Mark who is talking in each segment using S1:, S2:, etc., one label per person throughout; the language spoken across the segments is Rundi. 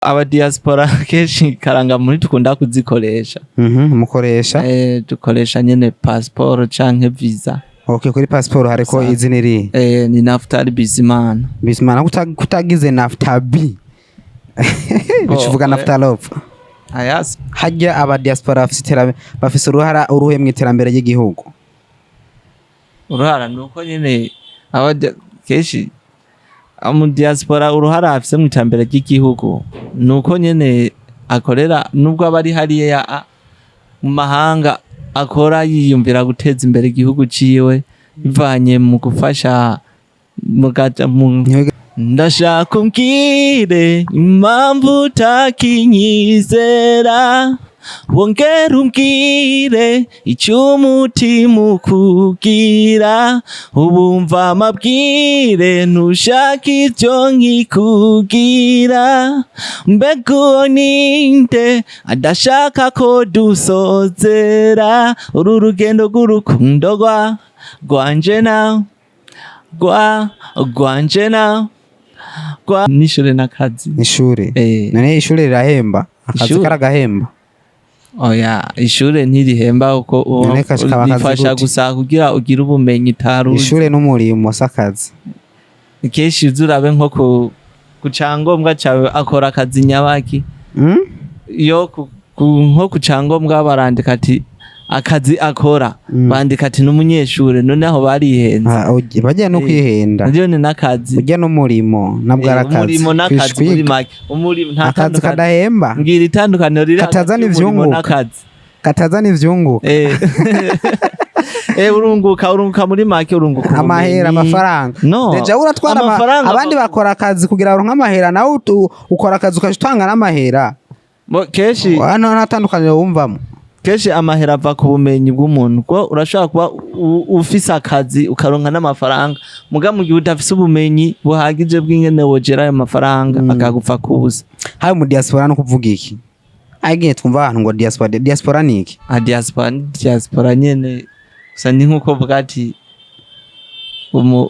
S1: aba diaspora kenshi karangamuntu tukunda kuzikoresha.
S2: Mukoresha
S1: dukoresha nyene passport canke visa.
S2: Okay, kuri passport hariko izina ri
S1: ni Naftali Bizimana.
S2: Bizimana kutagize Naftabi. Bicuvuga Naftalov.
S1: Ayas
S2: hajya aba diaspora bafise uruhara uruhe mu iterambere ry'igihugu.
S1: Uruhara nuko nyene aba kenshi mu diaspora uruhara afise mu iterambere ry'igihugu nuko nyene akorera nubwo abari hariya mu mahanga akora yiyumvira guteza imbere igihugu ciwe bivanye mu gufasha ndashaka umbwire impamvu utakinyizera wongera umbwire icyo umutima ukubwira ubumva amabwire ntushaka ibyo nkikubwira mbega uwo ninde adashaka ko dusozera uru rugendo rw'urukundo rwanje nawe rwanje nawe n'ishure n'akazi.
S2: Ishure none ishure rirahemba akazi karagahemba.
S1: Oya ishure ntirihemba uko rifasha gusa kugira ugire ubumenyi taruzi.
S2: Ishure n'umurimo sakazi
S1: kenshi uzurabe nko ku cangombwa cawe akora akazi nyabaki yo nko ku cangombwa barandika ati akazi akora bandika ati n'umunyeshure none aho barihenze
S2: bajya no kwihenda
S1: ndio ni nakazi
S2: ujya n'umurimo nabwo arakazi
S1: umurimo nakazi muri make umurimo nta
S2: akazi kadahemba
S1: ngira itandukaniro riri
S2: katazana ivyunguka katazana ivyunguka
S1: urunguka muri make urunguka
S2: amahera amafaranga deja uratwara abandi bakora akazi kugira ngo nk'amahera nawe ukora akazi ukashitanga n'amahera
S1: keshi
S2: hano natandukaniro wumvamo.
S1: Keshi amahera ava ku bumenyi bw'umuntu ko urashaka kuba ufise akazi ukaronka n'amafaranga muga mu gihe udafise ubumenyi buhagije bw'ingene wogera ayo mafaranga akagupfa kubuza.
S2: Hayo mu diaspora no kuvuga iki agiye twumva abantu ngo diaspora ni iki?
S1: Diaspora nyene gusa ni nkuko vuga ati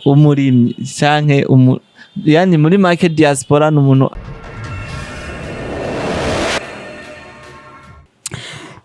S1: umurimyi canke yani muri make diaspora n'umuntu.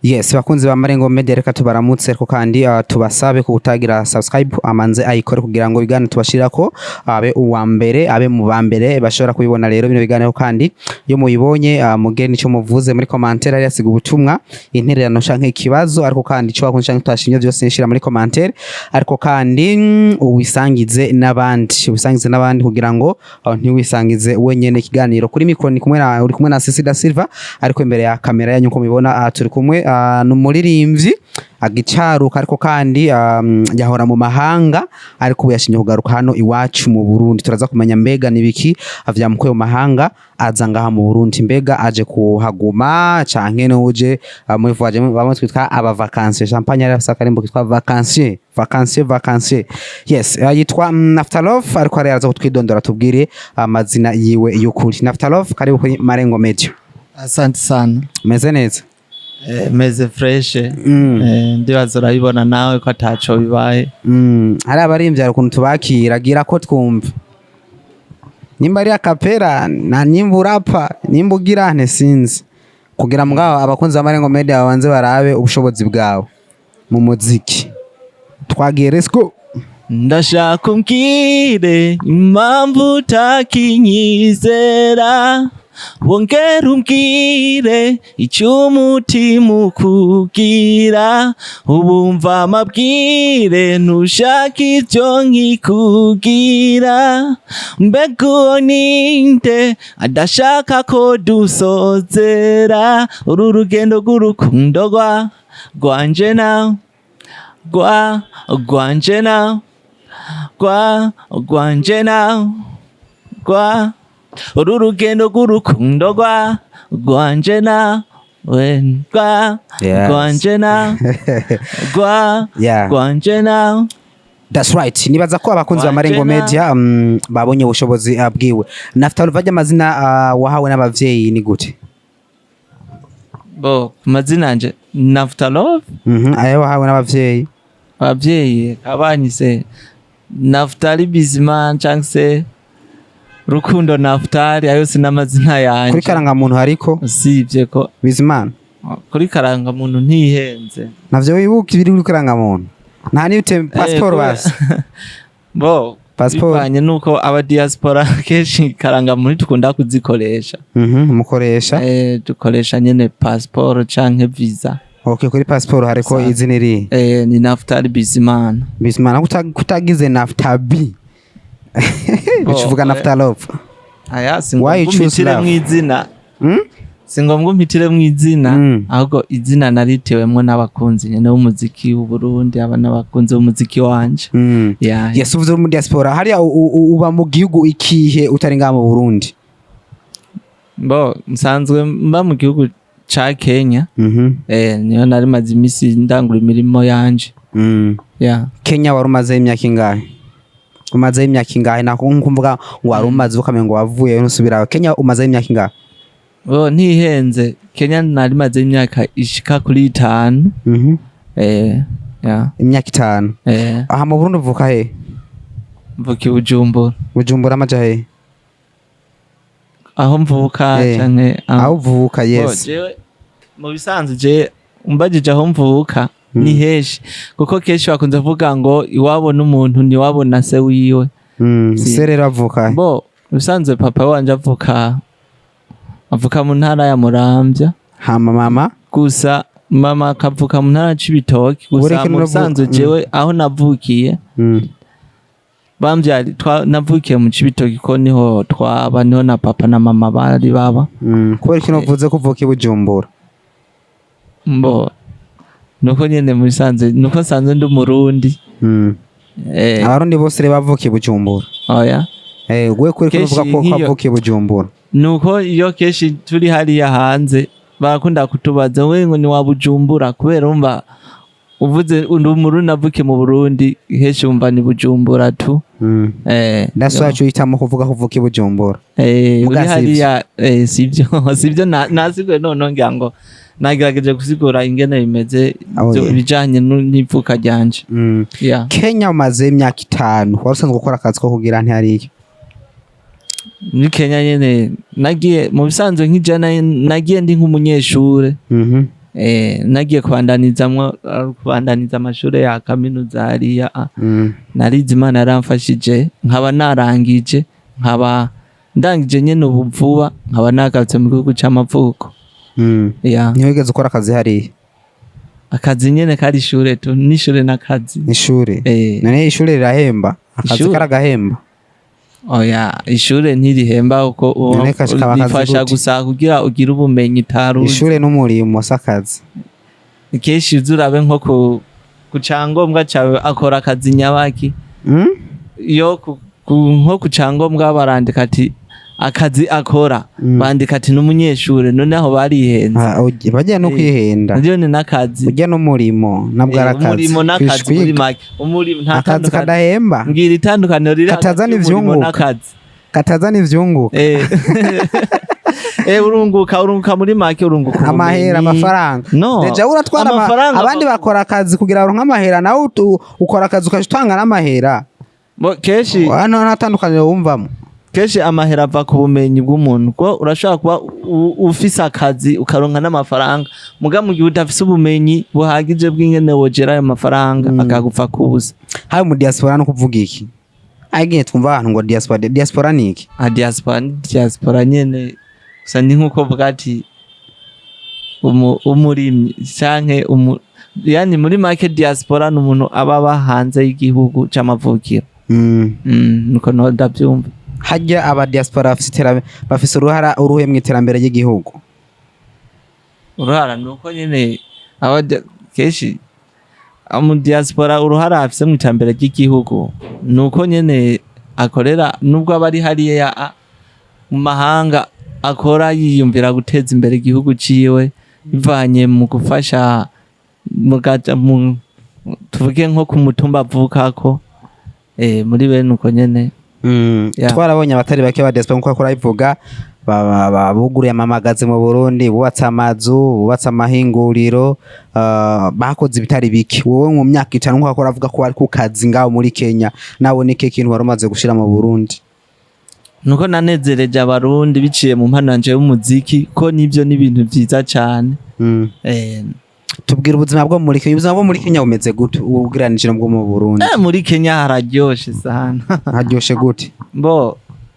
S2: Yes, bakunzi ba Marengo Media reka tubaramutse ko kandi tubasabe ku utagira subscribe amanze ayikore kugira ngo bigane tubashirako abe uwa mbere abe mu bambere bashobora kubibona rero bino bigane kandi yo muyibonye mugeni cyo muvuze muri commentaire ari asiga ubutumwa intererano canke ikibazo ariko kandi cyo bakunze canke twashimye byose nshira muri commentaire ariko kandi uwisangize n'abandi kugira ngo ntiwisangize wenyene ikiganiro kuri mikro ni uri kumwe na Cecilia Silva ariko imbere ya kamera yanyu ko mubibona turi kumwe n'umuririmbyi agicaruka ariko kandi yahora mu mahanga ariko yashinye kugaruka hano iwacu mu Burundi. Turaza kumenya mbega nibiki avyamukoye mu mahanga aza ngaha mu Burundi mbega aje kuhaguma canke n'uje muri voyage bamwe twitwa aba vacances champagne ari sakarimbo kitwa vacances. Yes, yitwa Naftalov ariko araza kutwidondora tubwire amazina yiwe y'ukuri. Naftalov karibu kuri Marengo Media.
S1: Asante sana.
S2: Meze neza?
S1: Meze fresh ndibaza urabibona nawe ko ataco bibaye.
S2: Hari abarimvya ukuntu tubakiragira ko twumva nimba ari akapera na nimba urapa nimba ugirane sinzi kugira mugabo abakunzi b'Amarengo Media babanze barabe ubushobozi bwawe mu muziki. Twagiye let's go.
S1: Ndashaka umbwire impamvu utakinyizera wongera umbwire icyo umutima ukubwira ubumva amabwire ntushaka ibyo nkikubwira mbega uwo ninde adashaka ko dusozera uru rugendo rw'urukundo rwanje nawe rwanje nawe rwanje nawe uru rugendo rw'urukundo rwanje nawe rwanje nawe rwanje nawe.
S2: That's right. Nibaza ko abakunzi ba Marengo Media babonye ubushobozi abwiwe. Naftalov ajya amazina wahawe n'abavyeyi ni gute?
S1: Amazina anje Naftalov
S2: ayo wahawe n'abavyeyi.
S1: Abavyeyi abanyise Naftali Bizimana cyangwa se Rukundo Naftali ayo sinamazina yanje
S2: kuri karangamuntu hariko
S1: usibye ko
S2: Bizimana
S1: kuri karangamuntu ntihenze
S2: navyo wibuka ibiri kuri karangamuntu nta ni passport basi
S1: bo
S2: passport
S1: bivanye nuko aba diaspora kenshi karangamuntu tukunda kuzikoresha
S2: mukoresha
S1: dukoresha nyene passport canke visa.
S2: Okay, kuri passport hariko izina iri
S1: ni Naftali Bizimana
S2: kutagize Naftabi ucuvuga Naftalov
S1: aya singombwa mwizina singombwa mpitire mwizina ahubwo izina naritewemwo n'abakunzi nyene b'umuziki w'u Burundi aba n'abakunzi b'umuziki wanje.
S2: Yes, uvuze mu diaspora hariya uba mu gihugu ikihe utari ngaha mu Burundi?
S1: Bo nsanzwe mba mu gihugu ca Kenya. Niyo nari maze imisi ndangura imirimo yanje.
S2: Kenya warumaze imyaka ingahe? Umaze imyaka ingahe? Nako nkumvuga ngo warumaze ukamengo wavuye nusubira Kenya umaze imyaka ingahe?
S1: Ntihenze Kenya nari maze imyaka ishika kuri 5.
S2: Imyaka 5. Aha mu Burundi uvuka he?
S1: Mvuka Bujumbura.
S2: Bujumbura amaja he?
S1: Aho mvuka canke
S2: aho uvuka? Yes.
S1: Mu bisanzwe je umbajije aho mvuka ni heshi kuko kenshi bakunze kuvuga ngo iwabo n'umuntu ni wabo na se wiwe.
S2: Se rero avuka
S1: bo bisanzwe papa wanje avuka mu ntara ya Muramvya.
S2: Hama mama
S1: gusa mama akavuka mu ntara c'Ibitoki. Gusa mu bisanzwe jewe aho navukiye bamvyari navukiye mu Cibitoki ko niho twaba niho na papa na mama bari baba.
S2: Kubera kino uvuze ko uvuka Bujumbura?
S1: Mbo nuko nyene mu bisanzwe nuko sanzwe ndi Umurundi.
S2: Abarundi bose re bavukiye Bujumbura?
S1: Oya.
S2: Gwe kuri kino uvuga ko kavukiye Bujumbura?
S1: Nuko iyo keshi turi hariya hanze barakunda kutubaza we ngo ni wa Bujumbura kubera umva uvuze undi Umurundi avukiye mu Burundi heshi umva ni Bujumbura tu.
S2: That's why uhitamo kuvuga kuvukiye Bujumbura.
S1: Uri hariya sivyo nasigwe none ngira ngo nagerageje gusigura ingene bimeze bijanye n'ivuka ryanje.
S2: Kenya umaze imyaka 5 warusanzwe gukora akazi ko kugira nti hariyo?
S1: Muri Kenya nyene nagiye mu bisanzwe nk'ijana nagiye ndi nk'umunyeshure. Nagiye kubandaniza amashure ya kaminuza hariya. Narize Imana yaramfashije nkaba narangije nkaba ndangije nyene ubu vuba nkaba nagarutse mu gihugu c'amavuko.
S2: Ntiwigeze ukora akazi hariya?
S1: Akazi nyene kari ishure tu n'ishure n'akazi.
S2: Ishure? None ishure rirahemba? Akazi karagahemba?
S1: Oya ishure ntirihemba uko rifasha gusa kugira ugire ubumenyi taruzi.
S2: Ishure n'umurimo sakazi.
S1: Keshi uzurabe nko ku cangombwa cawe akora akazi nyabaki. Iyo nko ku cangombwa barandika ati akazi akora bandika ati n'umunyeshure none aho barihenze.
S2: Bajya no kwihenda.
S1: Ndio ni nakazi.
S2: Ujya n'umurimo nabwo arakazi.
S1: Umurimo nakazi muri make. Umurimo nta
S2: akazi kadahemba.
S1: Ngira itandukaniro riri
S2: katazana ivyunguka. Katazana ivyunguka.
S1: Urunguka muri make urunguka
S2: amahera amafaranga.
S1: No.
S2: Deja uratwara abandi bakora akazi kugira ngo nk'amahera nawe ukora akazi ukashitanga n'amahera.
S1: Keshi
S2: hano natandukaniro wumvamo.
S1: Keshi amahera ava ku bumenyi bw'umuntu ko urashobora kuba ufise akazi ukaronka n'amafaranga muga mu gihe udafise ubumenyi buhagije bw'ingene wogera ayo mafaranga akagupfa kubuza.
S2: Hayo mu diaspora no kuvuga iki? Agiye twumva abantu ngo diaspora ni iki?
S1: Diaspora nyene gusa ni nkuko vuga ati umurimyi canke yani muri make diaspora n'umuntu aba hanze y'igihugu c'amavukiro. Nuko no ndavyumva.
S2: Hajya aba diaspora bafise uruhe mu iterambere ry'igihugu?
S1: Uruhara nuko nyene aba keshi mu diaspora uruhara afise mu iterambere ry'igihugu nuko nyene akorera nubwo abari hariya mu mahanga akora yiyumvira guteza imbere igihugu ciwe bivanye mu gufasha tuvuge nko ku mutumba avukako muri bene uko nyene.
S2: Twarabonye abatari bake ba diaspora nko akora ivuga buguruye amamagaze mu Burundi bubatse amazu bubatse amahinguriro bakoze ibitari biki. Wowe mu myaka 5 nko akora avuga ko ari ku kazi ngaho muri Kenya nawe nike kintu warumaze gushira mu Burundi?
S1: nuko nanezereje abarundi biciye mu mpano yanje y'umuziki ko nivyo ni ibintu vyiza cyane.
S2: Tubwira ubuzima bwo muri Kenya. Ubuzima bwo muri Kenya bumeze gute ubugereranije n'ubwo mu Burundi?
S1: Muri Kenya hararyoshe sana.
S2: Haryoshe gute?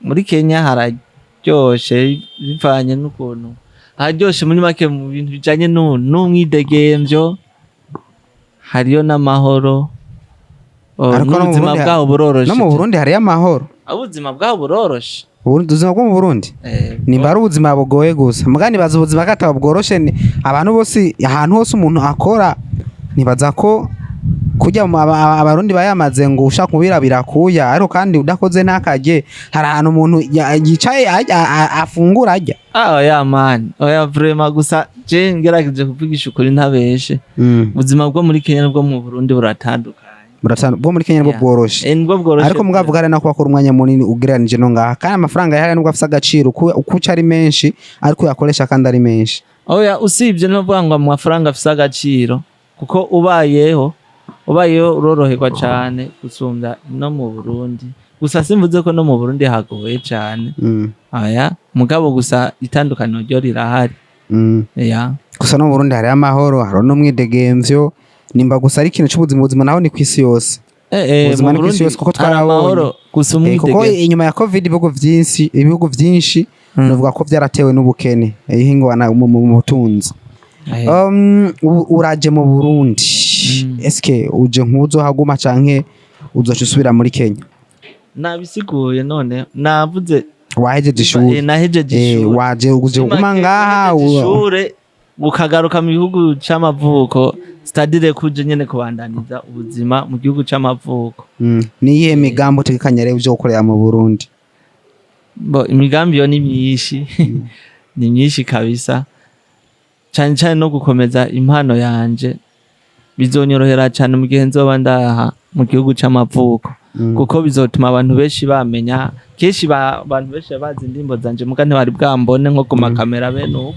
S1: Muri Kenya hararyoshe bivanye n'ukuntu haryoshe muri make mu bintu bijanye n'umwidegemvyo, hariyo n'amahoro. Ubuzima bwaho buroroshe.
S2: No mu Burundi hariyo amahoro.
S1: Ubuzima bwaho buroroshe.
S2: Ubuzima bwo mu Burundi nimba ari ubuzima bugoye gusa. Mugani baza ubuzima gataba bworoshe. Abantu bose ahantu hose umuntu akora nibaza ko kujya abarundi bayamaze ngo ushaka kubira birakuya, ariko kandi udakoze nakaje hari ahantu umuntu yicaye afungura ajya.
S1: Oya man, oya vraiment gusa je ngerageje kuvugisha ukuri ntabeshe. Ubuzima bwo muri Kenya n'ubwo mu Burundi buratandukanye. Bwo muri Kenya nibwo bworoshe. Ariko mugavuga ari nako bakora umwanya munini ugereranije no ngaha, kandi amafaranga yahari nubwo afise agaciro uko ari menshi ariko yakoresha kandi ari menshi. Oya usibye no vuga ngo amafaranga afise agaciro kuko ubayeho uroroherwa cyane gusumba no mu Burundi. Gusa simvuze ko no mu Burundi hagoye cyane. Aya mugabo gusa itandukaniro ryo rirahari. Gusa no mu Burundi hari amahoro, hari no mwidegemvyo. Nimba gusa ari ikintu cy'ubuzima naho ni kwisi yose. Ubuzima ni kwisi yose kuko twarabonye gusa umwidegemvyo. Kuko inyuma ya Covid ibihugu byinshi novuga ko byaratewe n'ubukene. Ihingwana mu butunzi. Uraje mu Burundi. Eske uje nkuzo haguma canke uzoca usubira muri Kenya? Nabisiguye none navuze wahejeje ishuri. Nahejeje ishuri. Waje uguma ngaha ishure ukagaruka mu bihugu c'amavuko, stadire kuje nyene kubandaniza ubuzima mu gihugu c'amavuko. Niyihe migambo utegekanya rero uje gukorera mu Burundi? Imigambi yo ni myinshi. Ni myinshi kabisa. Cyane no gukomeza impano yanje. Bizonyorohera cyane mu gihe nzoba ndaha mu gihugu c'amavuko, kuko bizotuma abantu benshi bamenya. Keshi abantu benshi bazi indimbo zanje muga ntibari bwambone nko ku makamera beno.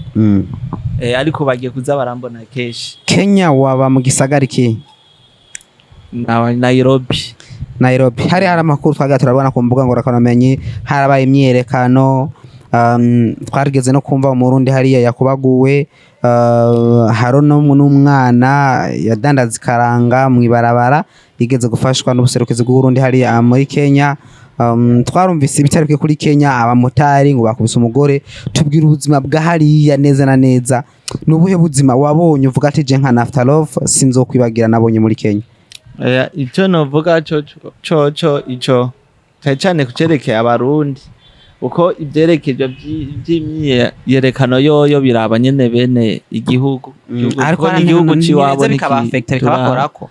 S1: Ariko bagiye kuza barambona keshi. Kenya waba mu gisagara ki? Nairobi. Hari amakuru turabona ku mbuga ngo rakanamenye harabaye imyerekano. Twarigeze no kumva umurundi hariya yakubaguwe. Haro n'umwana yadandaza karanga mu ibarabara igeze gufashwa n'ubuserukizi bw'Uburundi hariya muri Kenya. Twarumvise ibitaruke kuri Kenya abamotari ngo bakubise umugore. Tubwira ubuzima bwa hariya neza na neza. Nubuhe buzima wabonye uvuga ati je nka Naftalove sinzokwibagira nabonye muri Kenya? Icyo novuga ico cyane kucerekeye abarundi uko ibyerekeje by'imyerekano yoyo biraba nyene bene igihugu. Ariko igihugu ciwabo bikabakorako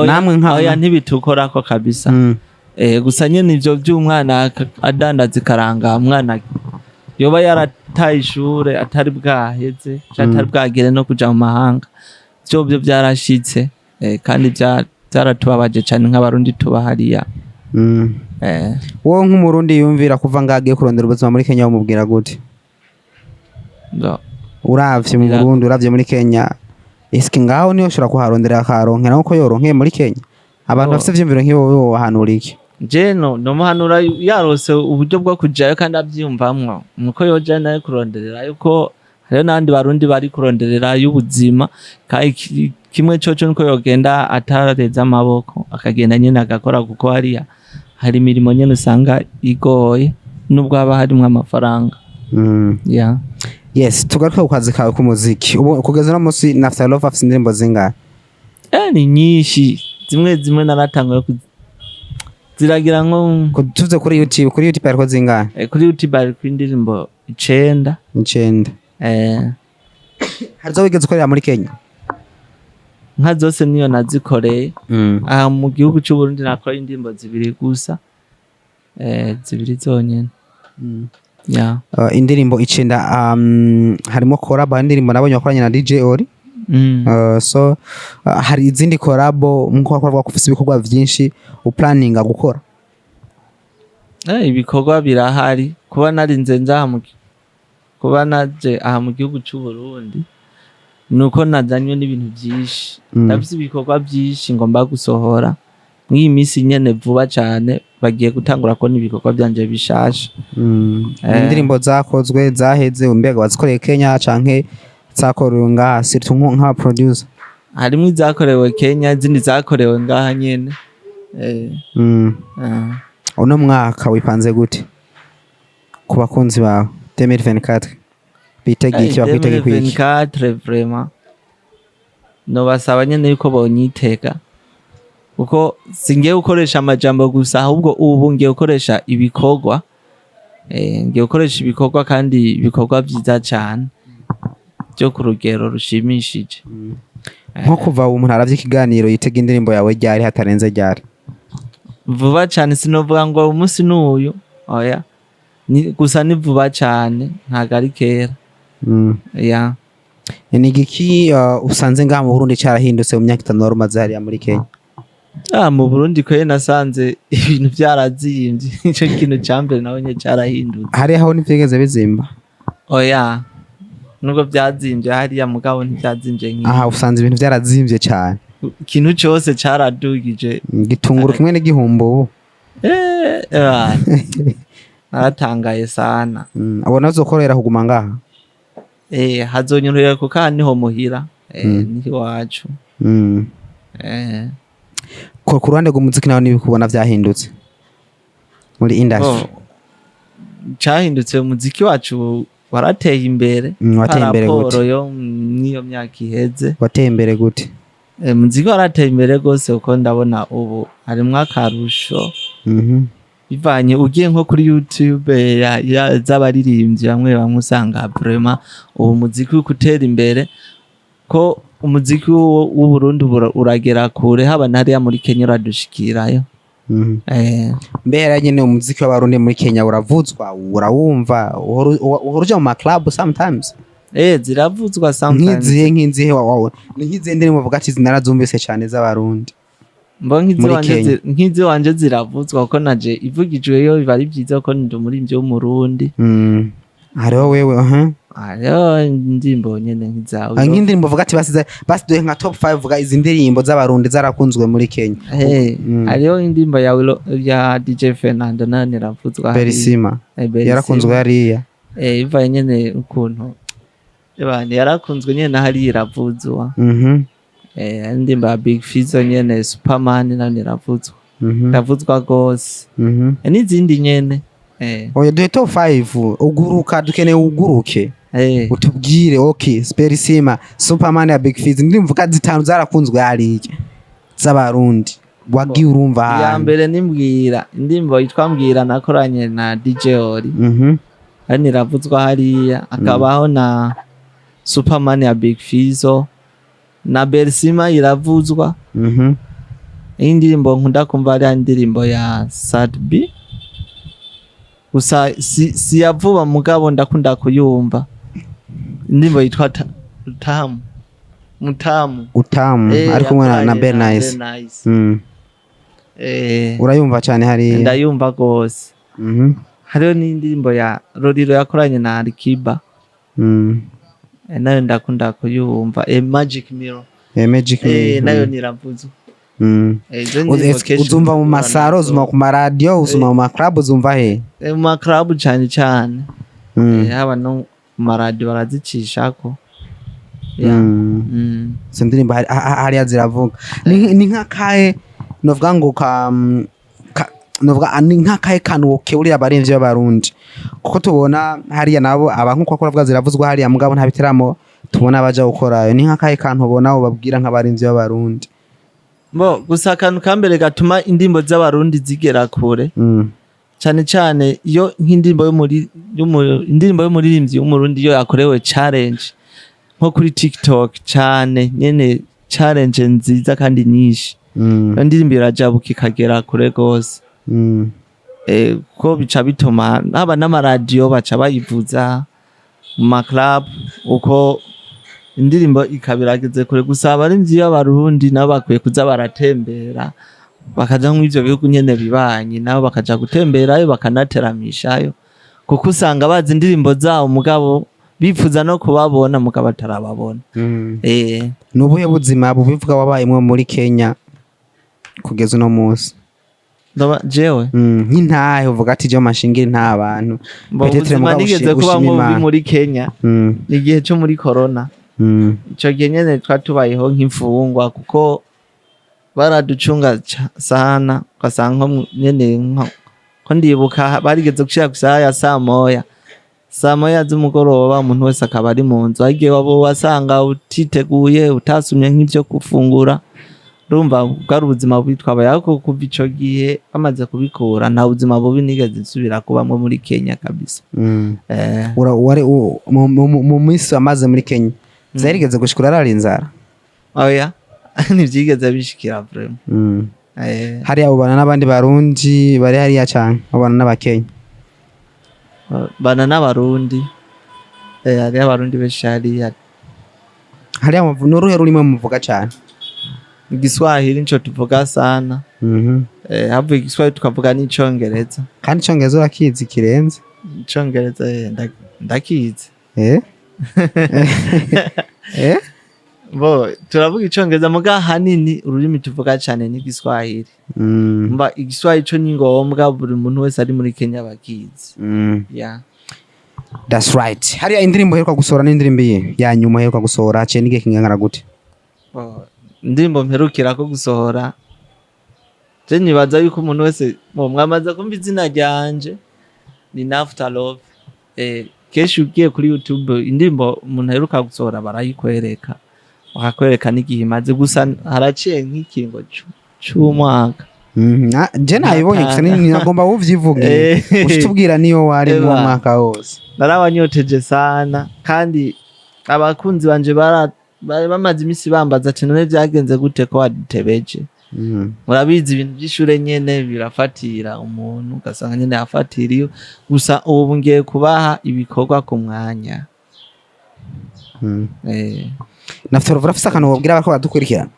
S1: namwe nka ntibitukorako kabisa. Gusa nyene ivyo by'umwana adandaza karanga, umwana yoba yarataye ishure atari bwaheze atari bwagere no kuja mu mahanga, byo byarashitse. Kandi byaratubabaje cyane nk'abarundi tuba hariya. Wowe nk'umurundi yumvira kuva ngagiye kurondera ubuzima muri Kenya umubwira gute? Uravye mu Burundi uravye muri Kenya, eske ngaho niyo ushobora kuharondera akaronkera nkuko yoronkeye muri Kenya? Abantu bafite vyumviro nk'ibo bahanura iki? Je no muhanura yarose uburyo bwo kujayo kandi avyumvamwo nuko yoja nayo kuronderera yuko hariyo n'andi barundi bari kuronderera y'ubuzima. Kimwe coco nuko yogenda atarareza amaboko akagenda nyene agakora, kuko hariya hari imirimo nyene usanga igoye nubwo haba harimwo amafaranga. Yes, tugaruke ku kazi kawe k'umuziki. Kugeza no munsi Naftalove afite indirimbo zingahe? Ni nyinshi, zimwe naratanguye ziragira nko tuze kuri YouTube ariko zingahe? Kuri YouTube ari ku indirimbo 9. Hazo wigeze ukorera muri Kenya? Nka zose niyo nazikoreye. Aha mu gihugu cy'u Burundi nakora indirimbo 2 gusa. 2 zonyene. Indirimbo 9 harimo collab indirimbo nabonye wakoranye na DJ Ori. So hari izindi collab mko wakora kufisa ibikorwa byinshi uplanninga gukora? Ibikorwa birahari kuba narinze kuba naje aha mu gihugu cy'u Burundi nuko nazanywe n'ibintu byinshi. Ndafise ibikorwa byinshi ngomba gusohora mw'iyi minsi nyene vuba cyane bagiye gutangura kubona ibikorwa byanje bishasha.
S2: Indirimbo zakozwe zaheze mbega wazikoreye Kenya canke zakorewe ngaha surtout nka producer?
S1: Harimwo izakorewe Kenya, izindi zakorewe ngaha nyene.
S2: Uno mwaka wipanze gute ku bakunzi bawe 2024? Bitegiye iki bakwitege kwiki?
S1: 2024 vraiment no basaba nyene yuko bonyitega, kuko singiye gukoresha amajambo gusa, ahubwo ubu ngiye gukoresha ibikorwa. Ngiye gukoresha ibikorwa kandi ibikorwa vyiza cyane byo ku rugero rushimishije.
S2: Nko kuva umuntu aravye ikiganiro yitega indirimbo yawe ryari hatarenze ryari?
S1: Vuba cyane, sinovuga ngo umunsi n'uyu, oya, gusa ni vuba cyane, ntago ari kera.
S2: Ni igiki usanze ngaha mu Burundi carahindutse mu myaka 5 umaze hariya muri Kenya?
S1: Mu Burundi kwe nasanze ibintu byarazimvye, ico kintu cyambere nawe nye carahindutse.
S2: Hari aho n'ivyigeze bizimba?
S1: Oya, nubwo byazimvye hariya mugabo ntibyazimvye nk'iyi.
S2: Aha usanze ibintu byarazimvye cyane,
S1: ikintu cyose caradugije,
S2: gitunguru kimwe n'igihumbo.
S1: Naratangaye sana.
S2: Abona uzokorera kuguma ngaha?
S1: Hazonyorohera kuko aha niho muhira, niho wacu.
S2: Ku ruhande rw'umuziki nawe nibikubona vyahindutse muri industry?
S1: Cyahindutse, umuziki wacu warateye imbere.
S2: Wateye imbere gute?
S1: Yo niyo myaka iheze.
S2: Wateye imbere gute?
S1: Umuziki warateye imbere gose, uko ndabona ubu harimwo akarusho. Bivanye ugiye nko kuri YouTube z'abaririmbyi bamwe bamwe usanga vraiment ubu muziki ukutera imbere, ko umuziki w'u Burundi uragera kure, haba nariya muri Kenya uradushikirayo. Mbere
S2: nyene umuziki w'abarundi muri Kenya uravuzwa, urawumva, uruja mu ma club sometimes?
S1: Ziravuzwa sometimes.
S2: Nk'izihe wawe nk'izihe ndirimbo uvuga ati zinarazumvise cyane z'abarundi?
S1: Mbo nk'izi wanje ziravuzwa, kuko naje ivugijweyo biba ari byiza ko ndi umuririmbyi w'umurundi.
S2: Hariho wewe
S1: hariho indirimbo nyene nk'izawe.
S2: Nk'indirimbo uvuga ati basiduhe nka top 5 vuga izi ndirimbo z'abarundi zarakunzwe muri Kenya.
S1: Hariho indirimbo ya DJ Fernando nane ravuzwa.
S2: Berisima yarakunzwe hariya.
S1: Iva nyene ukuntu yarakunzwe nyene hariya iravuzwa. Indirimbo ya Big Fizzo nyene Superman nane ravuzwa. Ravuzwa gose. N'izindi nyene.
S2: Oya duhe top 5 uguruka, dukeneye uguruke. Utubwire okay, Berisima, Superman ya Big Fizzo, ndimvuga zitanu zarakunzwe hariya z'abarundi. Wagiye urumva hano?
S1: Ya mbere nimbwira indirimbo yitwa Mbwira nakoranye na DJ Ori. Hani ravuzwa hariya, akabaho na Superman ya Big Fizzo na Berisima iravuzwa. Indirimbo nkunda kumva ari indirimbo ya Sadbi. Gusa si yavuba mugabo ndakunda kuyumva. Indirimbo yitwa Utamu ari kumwe na Bernice. Urayumva cyane hariya? Ndayumva gose. Hariho n'indirimbo ya Roriro yakoranye na Alikiba. Nayo ndakunda kuyumva. Magic Mirror. Nayo niravuzwa. Uzumva mu masaro, uzumva ku maradio, uzumva mu maklabu, uzumva he? Mu maklabu cyane cyane. Haba no mu maradio barazicishako. Sindirimba hariya ziravuga. Ni nkakaye novuga ngo novuga ni nkakaye kantu wokeurira abarimvyi b'abarundi, kuko tubona hariya nabo abankuko akoravuga ziravuzwa hariya mugabo nta biteramo tubona baja gukorayo. Ni nkakaye kantu ubona babwira nk'abarimvyi b'abarundi? Gusa akantu kambere gatuma indimbo z'abarundi zigera kure cyane cyane iyo nk'indimbo y'umuririmbyi w'umurundi iyo yakorewe challenge nko kuri TikTok cyane nyene, challenge nziza kandi nyinshi, indirimbo irajabuka ikagera kure gose. Ko bica bituma haba n'amaradiyo baca bayivuza mu maklub, uko indirimbo ikabirageze kure. Gusa abarimvyi b'abarundi nabo bakwiye kuza baratembera, bakaja mu ivyo bihugu nyene bibanye, nabo bakaja gutemberayo bakanateramishayo, kuko usanga bazi indirimbo zabo mugabo bifuza no kubabona mugabo atarababona. Nubuhe buzima bubivuga wabayemwe muri Kenya kugeza no munsi? ndoba jewe
S2: nk'intahe uvuga ati je mashingira nta abantu
S1: ubuzima nigeze kuba mubi muri Kenya ni igihe cyo muri corona ico gihe nyene twatubayeho nk'imfungwa kuko baraducunga sana kasanga nyene ko ndibuka barigeze gushira gusa ya saa moya z'umugoroba umuntu wese akaba ari mu nzu agiye wabo wasanga utiteguye utasumye nk'ivyo gufungura urumva bwari ubuzima bubi twabaye ariko kuva ico gihe bamaze kubikura nta buzima bubi nigeze nsubira kubamwe muri Kenya kabisa.
S2: Mu minsi amaze muri Kenya zarigeze gushikura arari inzara
S1: oya ntivyigeze bishikira vraiment
S2: hariya ubana n'abandi barundi bari hariya cyane ubana n'abakenya
S1: bana n'abarundi hariya abarundi benshi hariya
S2: n'uruhe rurimo muvuga cyane
S1: Igiswahili nico tuvuga sana havuye Igiswahili tukavuga n'icongereza
S2: kandi icongereza urakizi kirenze
S1: icongereza ndakizi bo turavuga icongereza muga hanini ururimi tuvuga cyane ni Igiswahili mba Igiswahili cyo ni ngombwa buri muntu wese ari muri Kenya bakizi yeah
S2: that's right hariya indirimbo heruka gusohora n'indirimbo ya nyuma heruka gusohora cye nige kingana gute
S1: indirimbo mperukira ko gusohora je nibaza yuko umuntu wese mwamaze kumva izina ryanje ni After Love keshi ugiye kuri YouTube indirimbo umuntu heruka gusohora barayikwereka bakakwereka n'igihe imaze gusa haraciye nk'ikingo cy'umwaka
S2: je nayibonye gusa nagomba uvyivuge ushitubwira niyo wari mu mwaka wose
S1: narabanyoteje sana kandi abakunzi banje bamaze imisi bambaza ati none byagenze gute ko wadutebeje murabizi ibintu by'ishure nyene birafatira umuntu ugasanga nyene afatiriyo gusa ubu ngiye kubaha ibikorwa ku mwanya
S2: nafite urafise akantu wabwira ko badukurikirana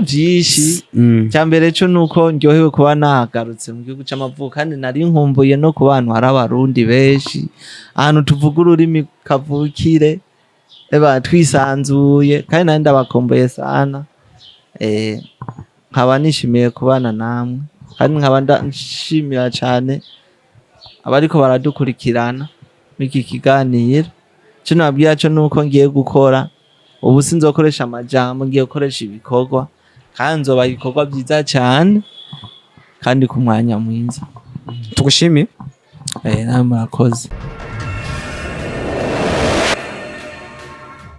S1: byinshi cyambere cyo nuko ndyohewe kuba nagarutse mu gihugu cy'amavuko kandi nari nkumbuye no ku bantu hari abarundi benshi ahantu tuvuga ururimi kavukire twisanzuye kandi nandi ndabakomboye sana nkaba nishimiye kubana namwe kandi nkaba ndashimira cyane abariko baradukurikirana miki kiganiro cyo nabwiye cyo nuko ngiye gukora ubu sinzokoresha amajambo ngiye gukoresha ibikorwa kandi nzoba ibikorwa byiza cyane kandi ku mwanya mwiza
S2: tugushimiye
S1: namwe murakoze.